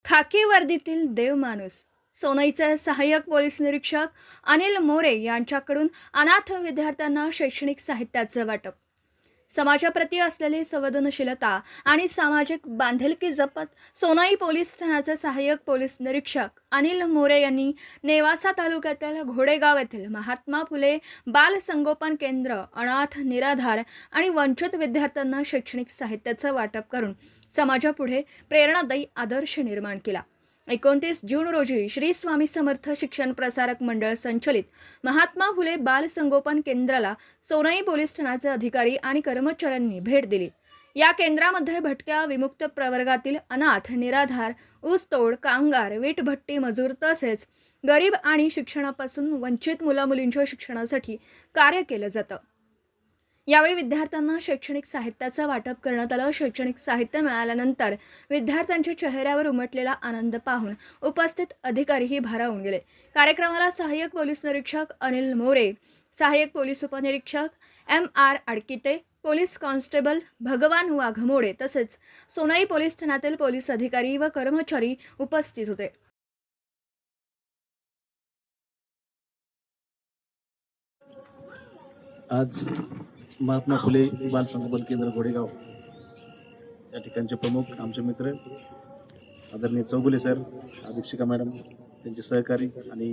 खाकी वर्दीतील देवमाणूस सोनईचे सहाय्यक पोलीस निरीक्षक अनिल मोरे यांच्याकडून अनाथ विद्यार्थ्यांना शैक्षणिक साहित्याचं वाटप. समाजाप्रती असलेली संवेदनशीलता आणि सामाजिक बांधिलकी जपत सोनई पोलीस ठाण्याचे सहाय्यक पोलीस निरीक्षक अनिल मोरे यांनी नेवासा तालुक्यातील घोडेगाव येथील महात्मा फुले बाल संगोपन केंद्र अनाथ निराधार आणि वंचित विद्यार्थ्यांना शैक्षणिक साहित्याचं वाटप करून समाजापुढे प्रेरणादायी आदर्श निर्माण केला. 29 जून रोजी श्री स्वामी समर्थ शिक्षण प्रसारक मंडळ संचलित महात्मा फुले बाल संगोपन केंद्राला सोनई पोलीस ठाण्याचे अधिकारी आणि कर्मचाऱ्यांनी भेट दिली. या केंद्रामध्ये भटक्या विमुक्त प्रवर्गातील अनाथ निराधार ऊसतोड कामगार वीटभट्टी मजूर तसेच गरीब आणि शिक्षणापासून वंचित मुलामुलींच्या शिक्षणासाठी कार्य केलं जातं. यावेळी विद्यार्थ्यांना शैक्षणिक साहित्याचं वाटप करण्यात आलं. शैक्षणिक साहित्य मिळाल्यानंतर विद्यार्थ्यांच्या चेहऱ्यावर उमटलेला आनंद पाहून उपस्थित अधिकारीही भारावून गेले. कार्यक्रमाला सहाय्यक पोलीस निरीक्षक अनिल मोरे, सहाय्यक पोलीस उपनिरीक्षक MR आडकिते, पोलीस कॉन्स्टेबल भगवान वाघमोडे तसेच सोनई पोलीस ठाण्यातील पोलीस अधिकारी व कर्मचारी उपस्थित होते. आज महात्मा फुले बाल संगोपन केंद्र घोडेगाव या ठिकाणचे प्रमुख आमचे मित्र आदरणीय चौगुले सर, अधीक्षिका मॅडम, त्यांचे सहकारी आणि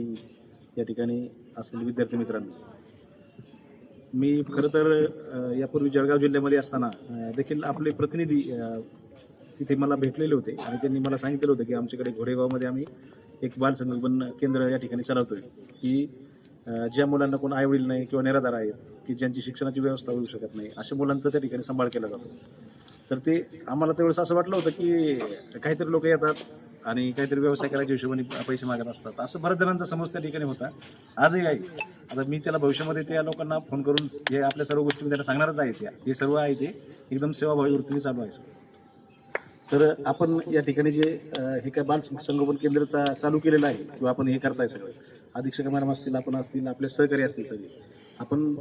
या ठिकाणी असलेले विद्यार्थी मित्रांनो, मी खरं तर यापूर्वी जळगाव जिल्ह्यामध्ये असताना देखील आपले प्रतिनिधी तिथे मला भेटलेले होते आणि त्यांनी मला सांगितलं होतं की आमच्याकडे घोडेगावमध्ये आम्ही एक बाल संगोपन केंद्र या ठिकाणी चालवतोय की ज्या मुलांना कोण आईवडील नाही किंवा निराधार आहेत की ज्यांची शिक्षणाची व्यवस्था होऊ शकत नाही अशा मुलांचा त्या ठिकाणी सांभाळ केला जातो. तर ते आम्हाला त्यावेळेस असं वाटलं होतं की काहीतरी लोक येतात आणि काहीतरी व्यवसाय करायच्या हिशोबाने पैसे मागत असतात, असं बऱ्याच जणांचा समज त्या ठिकाणी होता, आजही आहे. आता मी त्याला भविष्यामध्ये त्या लोकांना फोन करून हे आपल्या सर्व गोष्टी मी त्यांना सांगणारच आहे. हे सर्व आहे ते एकदम सेवाभावी वृत्तीने चालू आहे. तर आपण या ठिकाणी जे हे काय बाल संगोपन केंद्र चालू केलेलं आहे किंवा आपण हे करताय सगळं, अधीक्षक मॅडम असतील, आपण असतील, आपले सहकारी असतील, सगळे आपण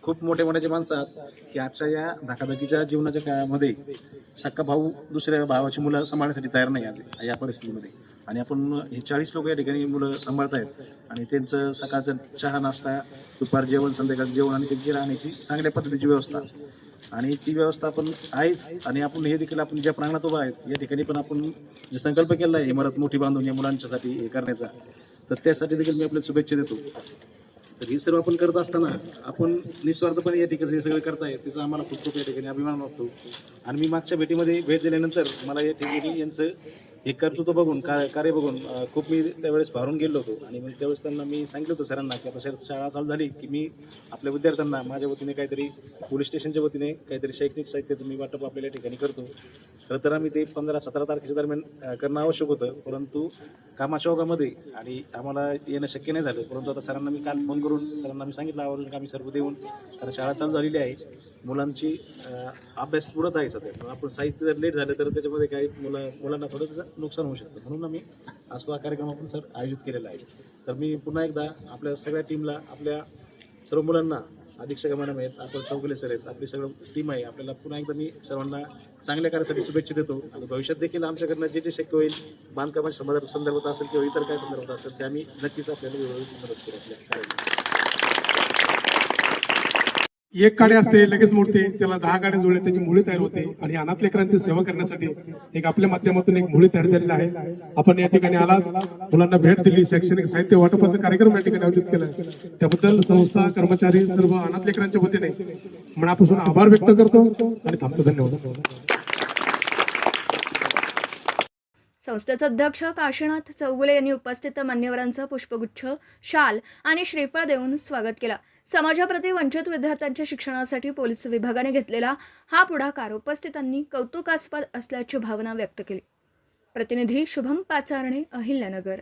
खूप मोठे मोठ्याचे माणसं आहात की आजच्या या धकाधकीच्या जीवनाच्या काळामध्ये सक्का भाऊ दुसऱ्या भावाची मुलं सांभाळण्यासाठी तयार नाही आज या परिस्थितीमध्ये. आणि आपण हे 40 लोक या ठिकाणी मुलं सांभाळतायत आणि त्यांचं सकाळचं चहा नाश्ता, दुपार जेवण, संध्याकाळचं जेवण आणि त्यांची राहण्याची चांगल्या पद्धतीची व्यवस्था आणि ती व्यवस्था आपण आहेच. आणि आपण हे देखील आपण ज्या प्रांगणात उभा आहेत या ठिकाणी पण आपण जे संकल्प केला आहे इमारत मोठी बांधून या मुलांच्यासाठी हे करण्याचा, तर त्यासाठी देखील मी आपल्या शुभेच्छा देतो. तर हे सर्व आपण करत असताना आपण निस्वार्थपणे या ठिकाणी हे सगळं करताय त्याचा आम्हाला खूप खूप या ठिकाणी अभिमान वाटतो. आणि मी मागच्या भेटीमध्ये भेट दिल्यानंतर मला या ठिकाणी यांचं हे कर्तृत्व बघून कार्य बघून खूप मी त्यावेळेस भारून गेलो होतो. आणि मग त्यावेळेस त्यांना मी सांगितलं होतं सरांना की आता शाळा चालू झाली की मी आपल्या विद्यार्थ्यांना माझ्या वतीने काहीतरी पोलीस स्टेशनच्या वतीने काहीतरी शैक्षणिक साहित्याचं मी वाटप आपल्या ठिकाणी करतो. खरं तर आम्ही ते 15-17 तारखेच्या दरम्यान करणं आवश्यक होतं, परंतु कामाच्या ओघामध्ये आणि आम्हाला येणं शक्य नाही झालं. परंतु आता सरांना मी काल फोन करून सरांना मी सांगितलं आवर्जून की आम्ही सर्व देऊन, कारण शाळा चालू झालेली आहे, मुलांची अभ्यास पुरत आहे सध्या. आपण साहित्य जर लेट झालं तर त्याच्यामध्ये काही मुलांना थोडं त्याचं नुकसान होऊ शकतं, म्हणून आम्ही हा कार्यक्रम आपण सर आयोजित केलेला आहे. तर मी पुन्हा एकदा आपल्या सगळ्या टीमला, आपल्या सर्व मुलांना, अधीक्षक मॅडम आहेत, आपण चौगुले सर आहेत, आपली सगळं टीम आहे, आपल्याला पुन्हा एकदा मी सर्वांना चांगल्या कार्यासाठी शुभेच्छा देतो. आणि भविष्यात देखील आमच्याकडनं जे जे शक्य होईल बांधकामाच्या संदर्भात असेल किंवा इतर काय संदर्भात असेल ते आम्ही नक्कीच आपल्याला व्यवस्थित मदत करू. आपल्या एक गाडी असते लगेच मोडते, त्याला 10 गाड्या जोडल्या त्याची मुळे तयार होते. आणि अनाथ लेकरांची सेवा करण्यासाठी एक आपल्या माध्यमातून एक मुळे तयार झालेला आहे. आपण या ठिकाणी आलात, मुलांना भेट दिली, शैक्षणिक साहित्य वाटपाचा कार्यक्रम या ठिकाणी आयोजित केला, त्याबद्दल संस्था, कर्मचारी, सर्व अनाथ लेकरांच्या वतीने मनापासून आभार व्यक्त करतो आणि थांबतो. धन्यवाद. संस्थेचे अध्यक्ष काशीनाथ चौगुले यांनी उपस्थित मान्यवरांचं पुष्पगुच्छ, शाल आणि श्रीफळ देऊन स्वागत केलं. समाजाप्रती वंचित विद्यार्थ्यांच्या शिक्षणासाठी पोलीस विभागाने घेतलेला हा पुढाकार उपस्थितांनी कौतुकास्पद असल्याची भावना व्यक्त केली. प्रतिनिधी शुभम पाचारणे, अहिल्यानगर.